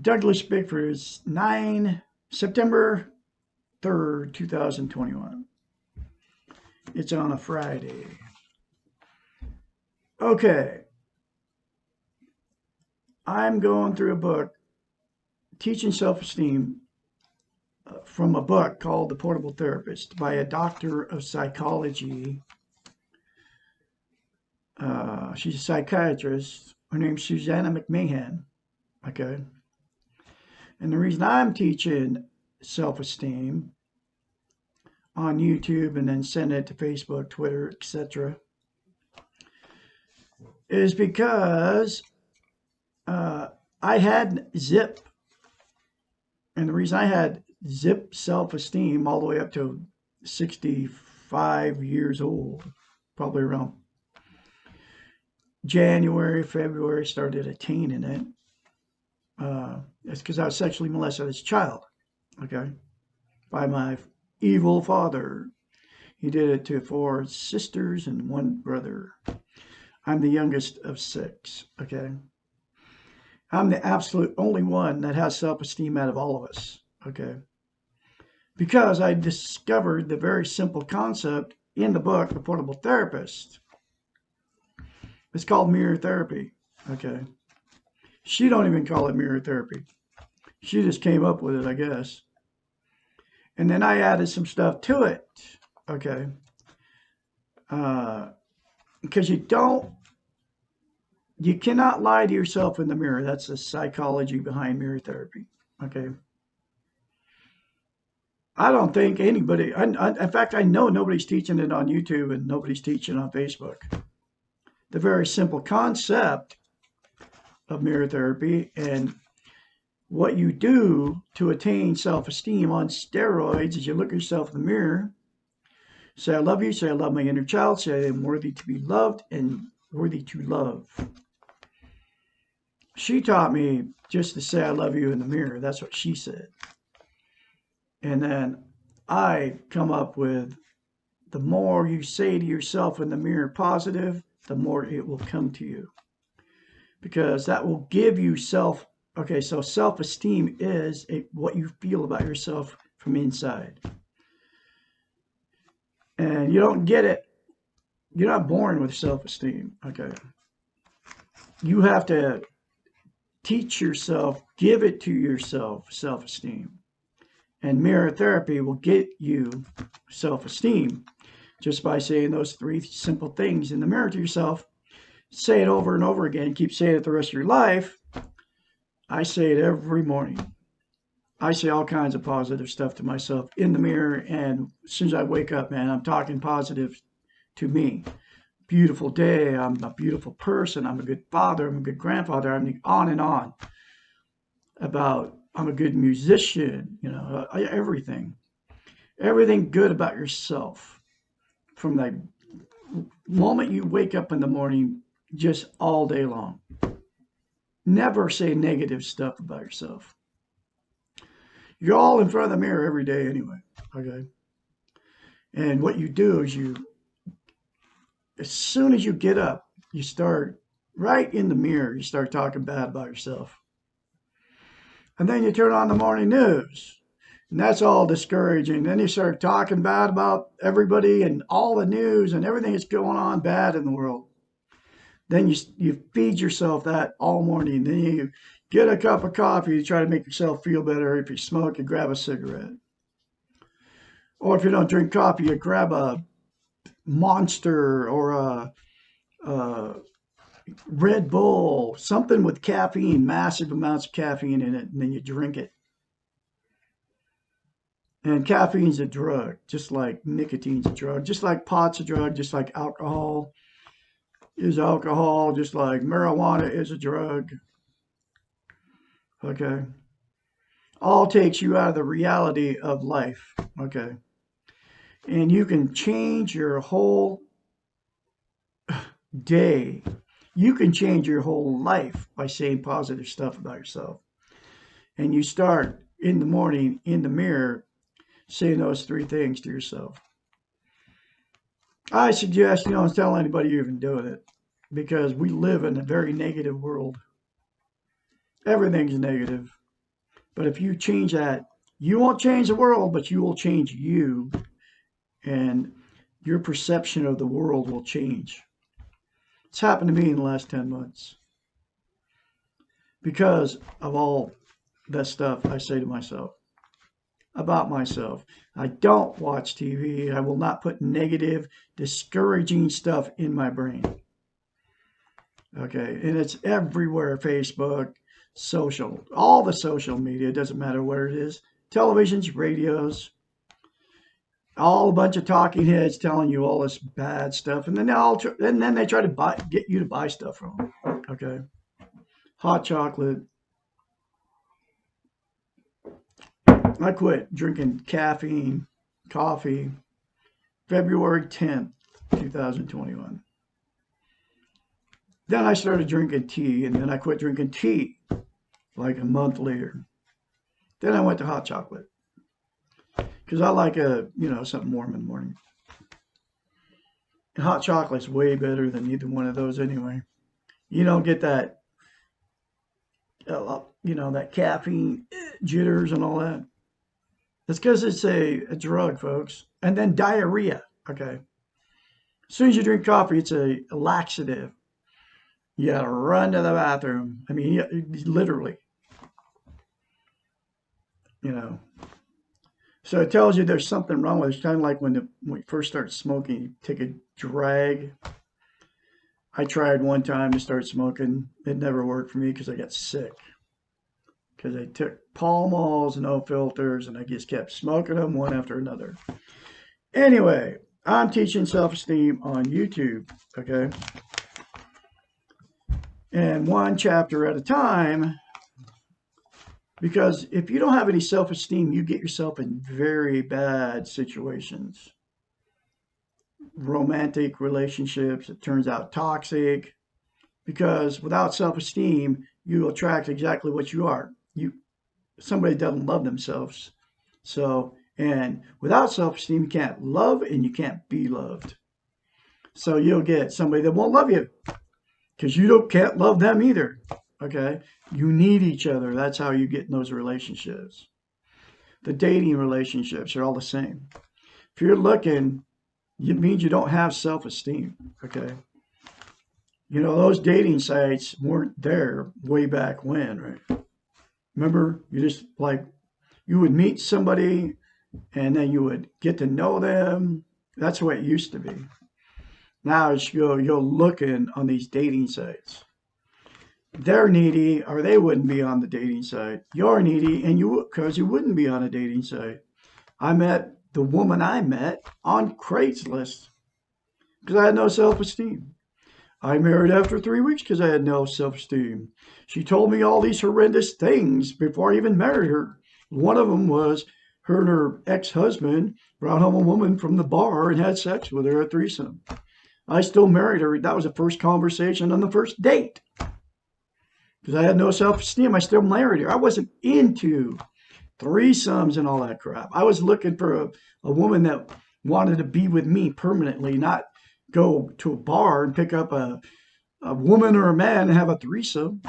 Douglas Bickford is September 3rd, 2021. It's on a Friday. Okay, I'm going through a book, Teaching Self-Esteem, from a book called The Portable Therapist by a doctor of psychology. She's a psychiatrist. Her name's Susanna McMahon. Okay. And the reason I'm teaching self-esteem on YouTube and then send it to Facebook, Twitter, etc., is because I had zip. And the reason I had zip self-esteem all the way up to 65 years old, probably around January, February, started attaining it. It's because I was sexually molested as a child, okay, by my evil father. He did it to 4 sisters and 1 brother. I'm the youngest of 6, okay. I'm the absolute only one that has self-esteem out of all of us, okay? Because I discovered the very simple concept in the book, The Portable Therapist. It's called mirror therapy, okay? She don't even call it mirror therapy. She just came up with it, I guess. And then I added some stuff to it, okay? Because you cannot lie to yourself in the mirror. That's the psychology behind mirror therapy, okay? I don't think anybody, in fact, I know nobody's teaching it on YouTube and nobody's teaching on Facebook. The very simple concept of mirror therapy and what you do to attain self-esteem on steroids is you look at yourself in the mirror, say, I love you, say, I love my inner child, say, I'm worthy to be loved and worthy to love. She taught me just to say, I love you in the mirror. That's what she said. And then I come up with the more you say to yourself in the mirror positive, the more it will come to you. Because that will give you okay, so self-esteem is what you feel about yourself from inside. And you don't get it. You're not born with self-esteem, okay? You have to teach yourself, give it to yourself, self-esteem. And mirror therapy will get you self-esteem just by saying those 3 simple things in the mirror to yourself. Say it over and over again. Keep saying it the rest of your life. I say it every morning. I say all kinds of positive stuff to myself in the mirror. And as soon as I wake up, man, I'm talking positive to me. Beautiful day. I'm a beautiful person. I'm a good father. I'm a good grandfather. I'm on and on about I'm a good musician, everything. Everything good about yourself from the moment you wake up in the morning, just all day long. Never say negative stuff about yourself. You're all in front of the mirror every day anyway, okay? And what you do is as soon as you get up, you start right in the mirror, you start talking bad about yourself. And then you turn on the morning news, and that's all discouraging. Then you start talking bad about everybody and all the news and everything that's going on bad in the world. Then you feed yourself that all morning. Then you get a cup of coffee to try to make yourself feel better. If you smoke, you grab a cigarette. Or if you don't drink coffee, you grab a Monster or a Red Bull, something with caffeine, massive amounts of caffeine in it, and then you drink it. And caffeine's a drug, just like nicotine's a drug, just like pot's a drug, just like alcohol is alcohol, just like marijuana is a drug. Okay. All takes you out of the reality of life. Okay. And you can change your whole day. You can change your whole life by saying positive stuff about yourself. And you start in the morning in the mirror saying those 3 things to yourself. I suggest you don't tell anybody you're even doing it because we live in a very negative world. Everything's negative. But if you change that, you won't change the world, but you will change you, and your perception of the world will change. It's happened to me in the last 10 months because of all that stuff I say to myself about myself. I don't watch TV. I will not put negative, discouraging stuff in my brain. Okay, and it's everywhere: Facebook, social, all the social media, it doesn't matter where it is, televisions, radios, all a bunch of talking heads telling you all this bad stuff, and then they try to get you to buy stuff from them. Okay, hot chocolate. I quit drinking caffeine, coffee, February 10th, 2021. Then I started drinking tea, and then I quit drinking tea like a month later. Then I went to hot chocolate because I like something warm in the morning. And hot chocolate's way better than either one of those anyway. You don't get that, that caffeine jitters and all that. It's because it's a drug, folks. And then diarrhea. Okay. As soon as you drink coffee, it's a laxative. You gotta run to the bathroom. I mean, literally, you know. So it tells you there's something wrong with it. It's kind of like when you first start smoking, you take a drag. I tried one time to start smoking. It never worked for me because I got sick. Because I took Pall Malls, no filters, and I just kept smoking them one after another. Anyway, I'm teaching self-esteem on YouTube, okay? And one chapter at a time, because if you don't have any self-esteem, you get yourself in very bad situations. Romantic relationships, it turns out toxic, because without self-esteem, you attract exactly what you are. Somebody doesn't love themselves. So, and without self-esteem, you can't love and you can't be loved. So you'll get somebody that won't love you because can't love them either. Okay, you need each other. That's how you get in those relationships. The dating relationships are all the same. If you're looking, it means you don't have self-esteem. Okay, those dating sites weren't there way back when, right? Remember, you would meet somebody and then you would get to know them. That's the way it used to be. Now you're looking on these dating sites. They're needy, or they wouldn't be on the dating site. You're needy, and because you wouldn't be on a dating site. I met the woman I met on Craigslist because I had no self-esteem. I married after 3 weeks because I had no self-esteem. She told me all these horrendous things before I even married her. One of them was her and her ex-husband brought home a woman from the bar and had sex with her, a threesome. I still married her. That was the first conversation on the first date. Because I had no self-esteem, I still married her. I wasn't into threesomes and all that crap. I was looking for a woman that wanted to be with me permanently, not go to a bar and pick up a woman or a man and have a threesome.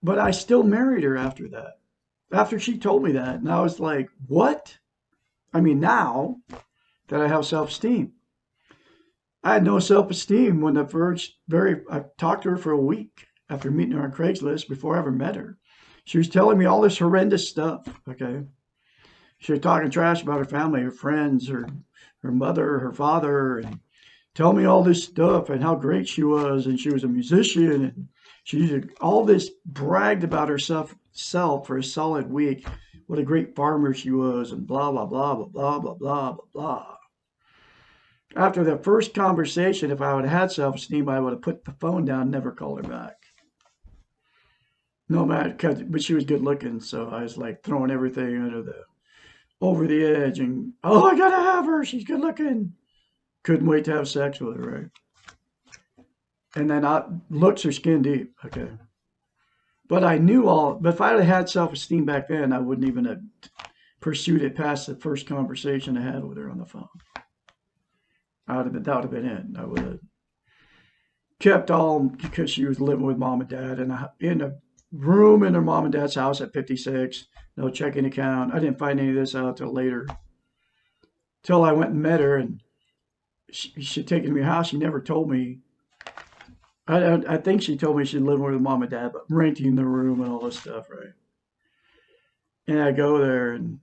But I still married her after that. After she told me that. And I was like, what? I mean, now that I have self-esteem. I had no self-esteem when I talked to her for a week after meeting her on Craigslist before I ever met her. She was telling me all this horrendous stuff, okay? She was talking trash about her family, her friends, her mother, her father, and tell me all this stuff and how great she was, and she was a musician, and she did all this, bragged about herself for a solid week, what a great farmer she was, and blah, blah, blah, blah, blah, blah, blah, blah, blah. After the first conversation, if I would have had self-esteem, I would have put the phone down and never called her back. No matter, but she was good looking, so I was like throwing everything over the edge, and I gotta have her. She's good looking. Couldn't wait to have sex with her, right? And then looks are skin deep, okay. But I knew but if I had self-esteem back then, I wouldn't even have pursued it past the first conversation I had with her on the phone. That would have been it. I would have kept all because she was living with mom and dad in a room in her mom and dad's house at 56. No checking account. I didn't find any of this out till later. Till I went and met her, and she'd taken me to her house. She never told me. I think she told me she'd living with her mom and dad, but renting the room and all this stuff, right? And I go there, and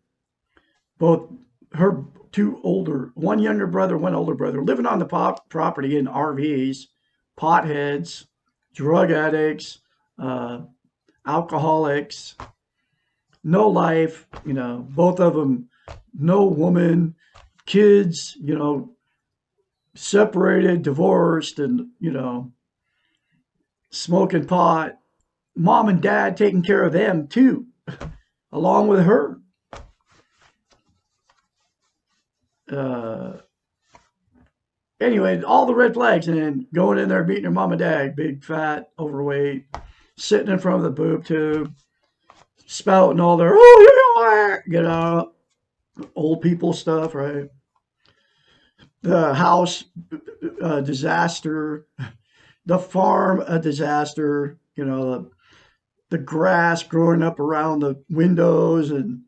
both her two older, one younger brother, one older brother, living on the property in RVs, potheads, drug addicts, uh, alcoholics, no life, both of them, no woman, kids, separated, divorced, and, smoking pot. Mom and dad taking care of them too, along with her. Uh, anyway, all the red flags, and then going in there meeting her mom and dad, big, fat, overweight, sitting in front of the boob tube, spouting all their, old people stuff, right? The house, disaster. The farm, a disaster. The grass growing up around the windows, and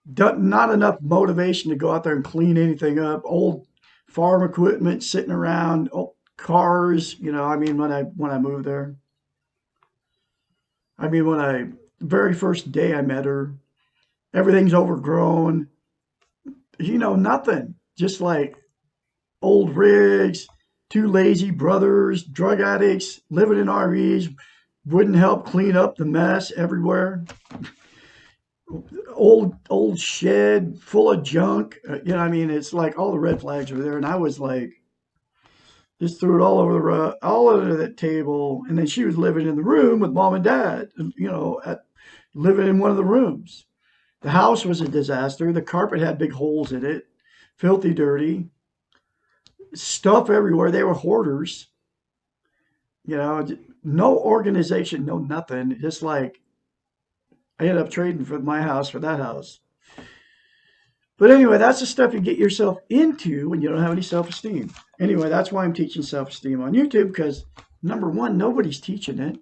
not enough motivation to go out there and clean anything up. Old farm equipment sitting around, old cars. I mean, when I moved there, I mean, very first day I met her, everything's overgrown. Nothing. Just like old rigs, two lazy brothers, drug addicts, living in RVs, wouldn't help clean up the mess everywhere. Old shed full of junk. I mean, it's like all the red flags were there, and I was like, just threw it all over all over the table. And then she was living in the room with mom and dad. Living in one of the rooms. The house was a disaster. The carpet had big holes in it, filthy, dirty, stuff everywhere. They were hoarders. No organization, no nothing. Just like I ended up trading for my house for that house. But anyway, that's the stuff you get yourself into when you don't have any self-esteem. Anyway, that's why I'm teaching self-esteem on YouTube, because number one, nobody's teaching it.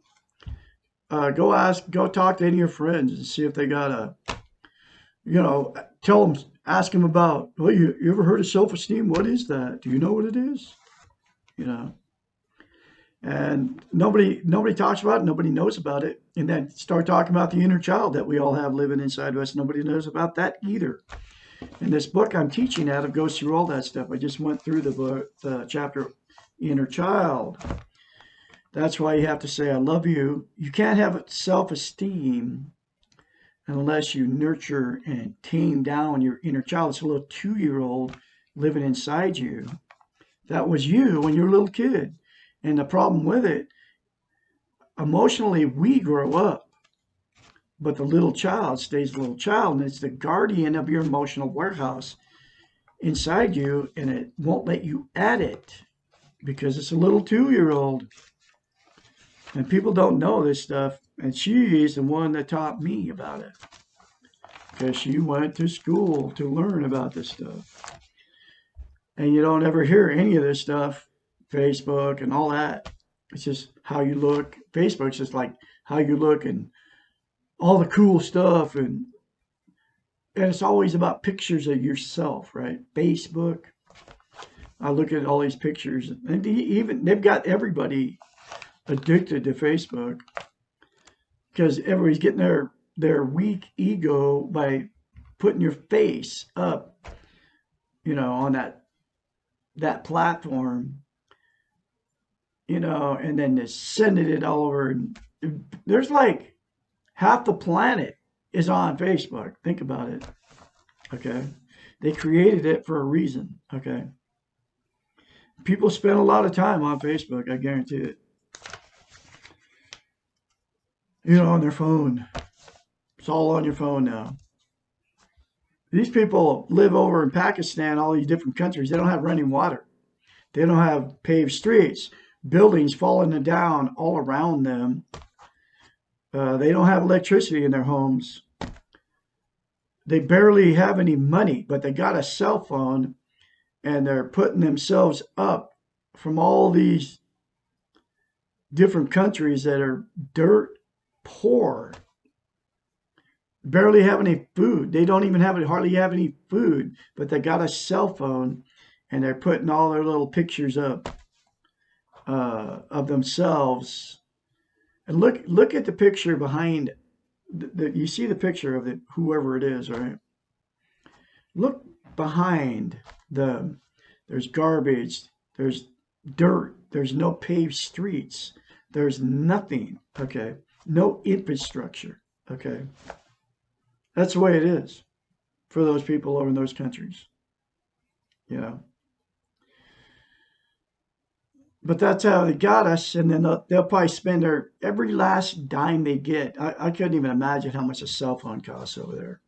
Go talk to any of your friends and see if they got tell them, ask them about, well, you ever heard of self-esteem? What is that? Do you know what it is? And nobody talks about it, nobody knows about it. And then start talking about the inner child that we all have living inside of us. Nobody knows about that either. In this book I'm teaching out of goes through all that stuff. I just went through the chapter Inner Child. That's why you have to say, I love you. You can't have self-esteem unless you nurture and tame down your inner child. It's a little 2-year-old living inside you. That was you when you were a little kid. And the problem with it, emotionally, we grow up, but the little child stays a little child, and it's the guardian of your emotional warehouse inside you, and it won't let you at it because it's a little 2-year-old. And people don't know this stuff, and she is the one that taught me about it, because she went to school to learn about this stuff. And you don't ever hear any of this stuff, Facebook and all that. It's just how you look. Facebook's just like how you look and all the cool stuff, and it's always about pictures of yourself, right? Facebook. I look at all these pictures, and they've got everybody addicted to Facebook because everybody's getting their weak ego by putting your face up, on that platform, and then just sending it all over. And there's like half the planet is on Facebook. Think about it. Okay. They created it for a reason. Okay. People spend a lot of time on Facebook. I guarantee it. On their phone. It's all on your phone now. These people live over in Pakistan, all these different countries. They don't have running water. They don't have paved streets, buildings falling down all around them. They don't have electricity in their homes. They barely have any money, but they got a cell phone, and they're putting themselves up from all these different countries that are dirt poor, barely have any food. They don't even hardly have any food, but they got a cell phone and they're putting all their little pictures up of themselves. And look at the picture behind. You see the picture of whoever it is, right? Look behind them. There's garbage. There's dirt. There's no paved streets. There's nothing. Okay. No infrastructure. Okay. That's the way it is for those people over in those countries. You know. But that's how they got us, and then they'll probably spend every last dime they get. I couldn't even imagine how much a cell phone costs over there.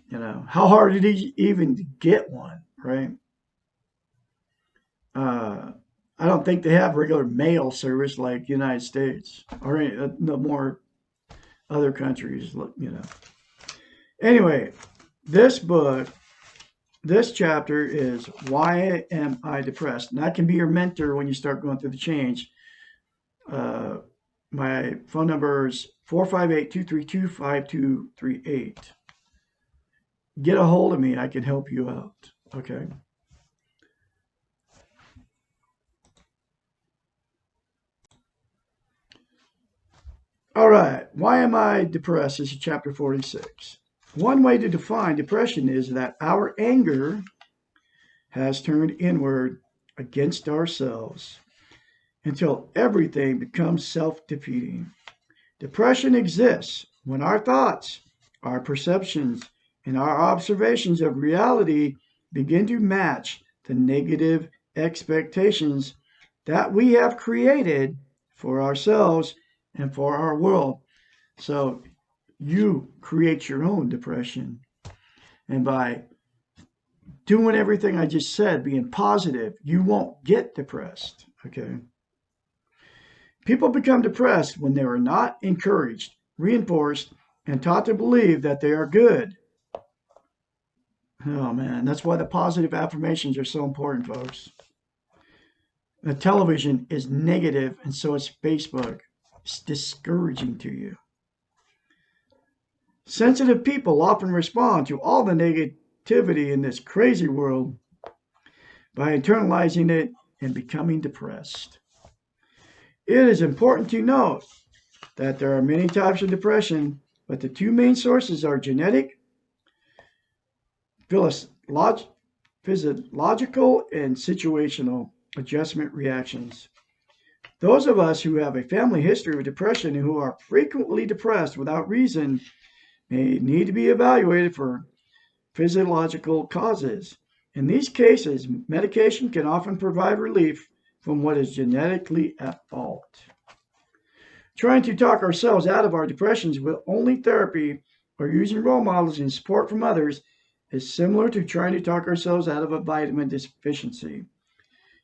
You know, how hard it is even to get one, right? Uh, I don't think they have regular mail service like the United States or no more other countries. You know. Anyway, this book, this chapter is Why Am I Depressed? And I can be your mentor when you start going through the change. My phone number is 458-232-5238. Get a hold of me. I can help you out. Okay. All right. Why am I depressed? This is chapter 46. One way to define depression is that our anger has turned inward against ourselves until everything becomes self-defeating. Depression exists when our thoughts, our perceptions, and our observations of reality begin to match the negative expectations that we have created for ourselves and for our world. So you create your own depression. And by doing everything I just said, being positive, you won't get depressed. Okay. People become depressed when they are not encouraged, reinforced, and taught to believe that they are good. Oh man, that's why the positive affirmations are so important, folks. The television is negative, and so is Facebook. It's discouraging to you. Sensitive people often respond to all the negativity in this crazy world by internalizing it and becoming depressed. It is important to note that there are many types of depression, but the two main sources are genetic, physiological, and situational adjustment reactions. Those of us who have a family history of depression and who are frequently depressed without reason may need to be evaluated for physiological causes. In these cases, medication can often provide relief from what is genetically at fault. Trying to talk ourselves out of our depressions with only therapy or using role models and support from others is similar to trying to talk ourselves out of a vitamin deficiency.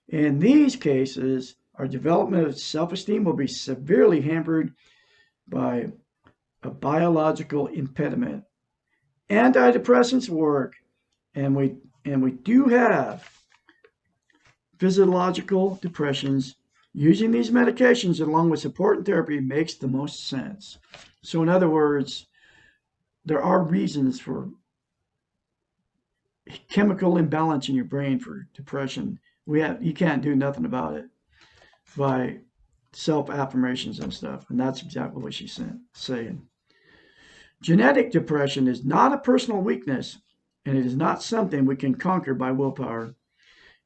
In these cases, our development of self-esteem will be severely hampered by a biological impediment. Antidepressants work, and we do have physiological depressions. Using these medications along with support and therapy makes the most sense. So in other words, there are reasons for chemical imbalance in your brain for depression. You can't do nothing about it by self-affirmations and stuff. And that's exactly what she's saying. Genetic depression is not a personal weakness, and it is not something we can conquer by willpower.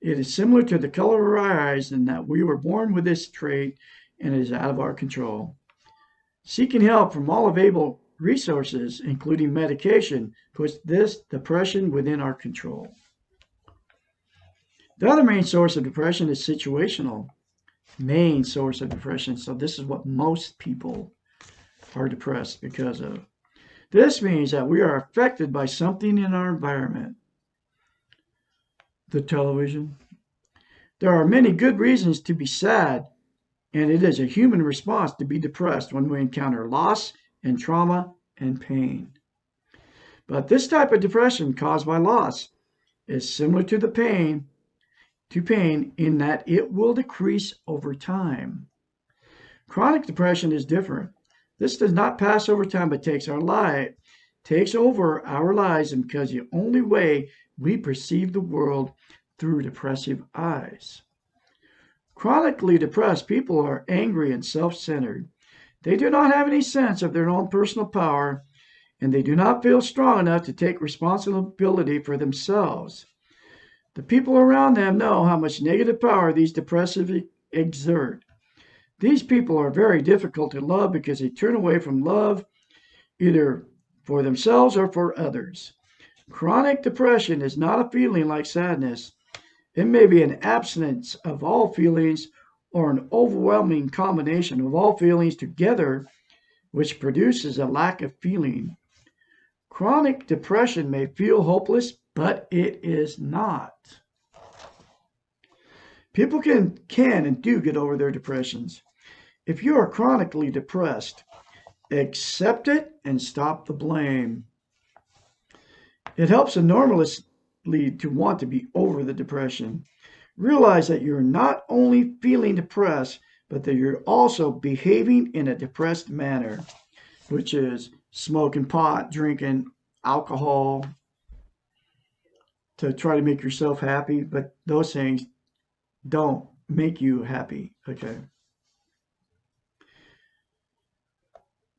It is similar to the color of our eyes in that we were born with this trait and it is out of our control. Seeking help from all available resources, including medication, puts this depression within our control. The other main source of depression is situational. Main source of depression. So this is what most people are depressed because of. This means that we are affected by something in our environment. The television. There are many good reasons to be sad, and it is a human response to be depressed when we encounter loss and trauma and pain. But this type of depression caused by loss is similar to pain in that it will decrease over time. Chronic depression is different. This does not pass over time, but takes over our lives, and because the only way we perceive the world through depressive eyes. Chronically depressed people are angry and self-centered. They do not have any sense of their own personal power, and they do not feel strong enough to take responsibility for themselves. The people around them know how much negative power these depressives exert. These people are very difficult to love because they turn away from love either for themselves or for others. Chronic depression is not a feeling like sadness. It may be an absence of all feelings or an overwhelming combination of all feelings together, which produces a lack of feeling. Chronic depression may feel hopeless, but it is not. People can and do get over their depressions. If you are chronically depressed, accept it and stop the blame. It helps enormously to want to be over the depression. Realize that you're not only feeling depressed, but that you're also behaving in a depressed manner, which is smoking pot, drinking alcohol to try to make yourself happy. But those things don't make you happy. Okay.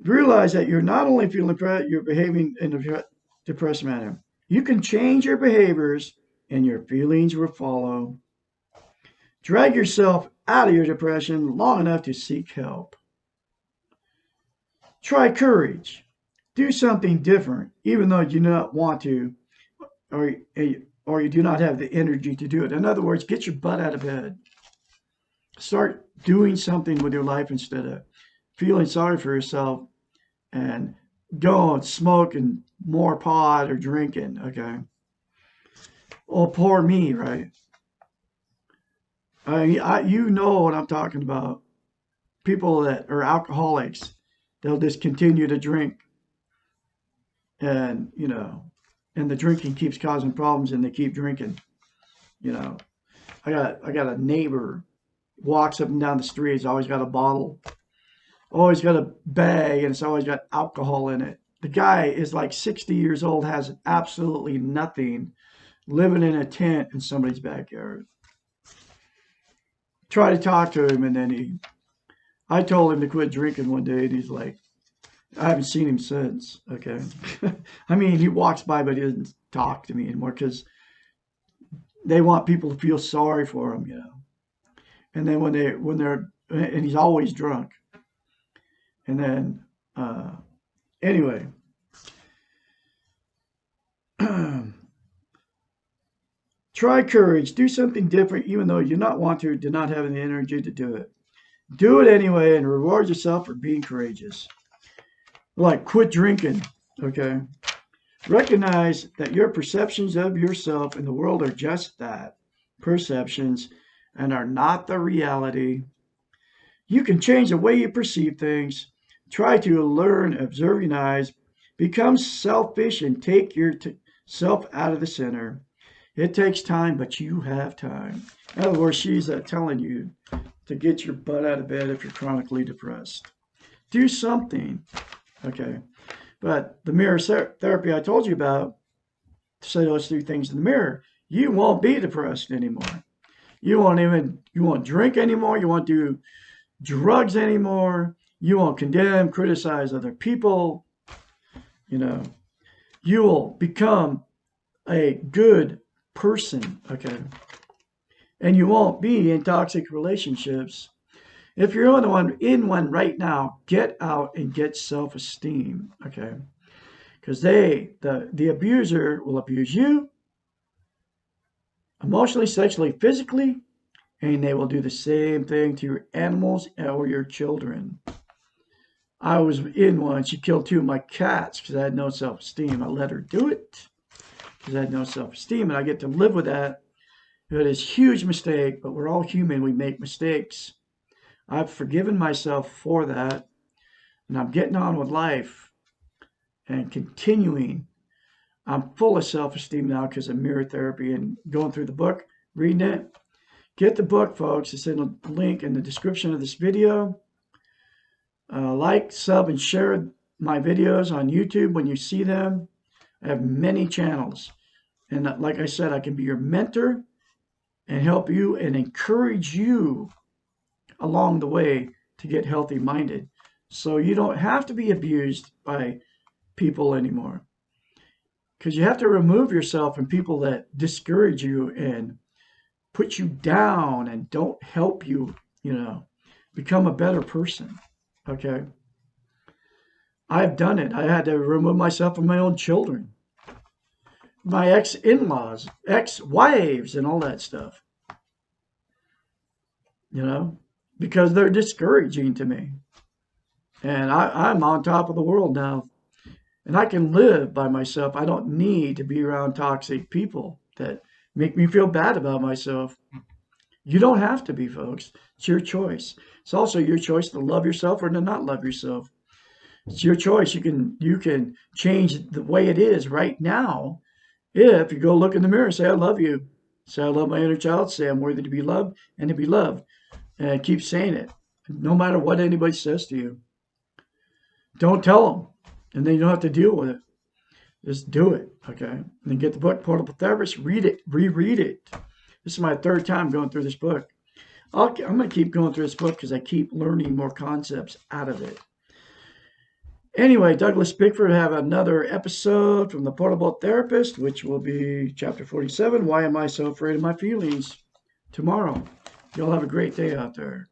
Realize that you're not only feeling depressed, you're behaving in a depressed manner. You can change your behaviors and your feelings will follow. Drag yourself out of your depression long enough to seek help. Try courage. Do something different, even though you do not want to, or, or you do not have the energy to do it. In other words, get your butt out of bed. Start doing something with your life instead of feeling sorry for yourself and go and smoke and more pot or drinking. Okay. Oh, poor me, right? You know what I'm talking about. People that are alcoholics, they'll just continue to drink, and and the drinking keeps causing problems, and they keep drinking. You know, I got a neighbor walks up and down the street. He's always got a bottle, always got a bag, and it's always got alcohol in it. The guy is like 60 years old, has absolutely nothing, living in a tent in somebody's backyard. Try to talk to him, and then I told him to quit drinking one day, and he's like, I haven't seen him since. Okay. I mean, he walks by, but he doesn't talk to me anymore because they want people to feel sorry for him. And then and he's always drunk. And then, anyway, try courage. Do something different, even though you do not want to, do not have the energy to do it. Do it anyway and reward yourself for being courageous. Like quit drinking, okay? Recognize that your perceptions of yourself and the world are just that, perceptions, and are not the reality. You can change the way you perceive things. Try to learn observing eyes. Become selfish and take yourself out of the center. It takes time, but you have time. In other words, she's telling you to get your butt out of bed if you're chronically depressed. Do something. Okay. But the mirror therapy I told you about, say those three things in the mirror, you won't be depressed anymore. You won't drink anymore. You won't do drugs anymore. You won't condemn, criticize other people. You will become a good person. Okay. And you won't be in toxic relationships. If you're in one right now, get out and get self-esteem, okay? Because the abuser will abuse you emotionally, sexually, physically, and they will do the same thing to your animals or your children. I was in one. She killed two of my cats because I had no self-esteem. I let her do it because I had no self-esteem, and I get to live with that. It is a huge mistake, but we're all human. We make mistakes. I've forgiven myself for that, and I'm getting on with life and continuing. I'm full of self-esteem now because of mirror therapy and going through the book, reading it. Get the book, folks. It's in a link in the description of this video. Like, sub, and share my videos on YouTube when you see them. I have many channels. And like I said, I can be your mentor and help you and encourage you along the way to get healthy minded. So you don't have to be abused by people anymore. Because you have to remove yourself from people that discourage you and put you down and don't help you, become a better person. Okay. I've done it. I had to remove myself from my own children, my ex-in-laws, ex-wives, and all that stuff, you know, because they're discouraging to me. And I'm on top of the world now, and I can live by myself. I don't need to be around toxic people that make me feel bad about myself. You don't have to be, folks. It's your choice. It's also your choice to love yourself or to not love yourself. It's your choice. You can change the way it is right now if you go look in the mirror and say, I love you. Say, I love my inner child. Say, I'm worthy to be loved and to be loved. And keep saying it, no matter what anybody says to you. Don't tell them, and then you don't have to deal with it. Just do it, okay? And then get the book, Portable Therapist, read it, reread it. This is my third time going through this book. I'm going to keep going through this book because I keep learning more concepts out of it. Anyway, Douglas Bickford will have another episode from the Portable Therapist, which will be chapter 47, Why Am I So Afraid of My Feelings, tomorrow. Y'all have a great day out there.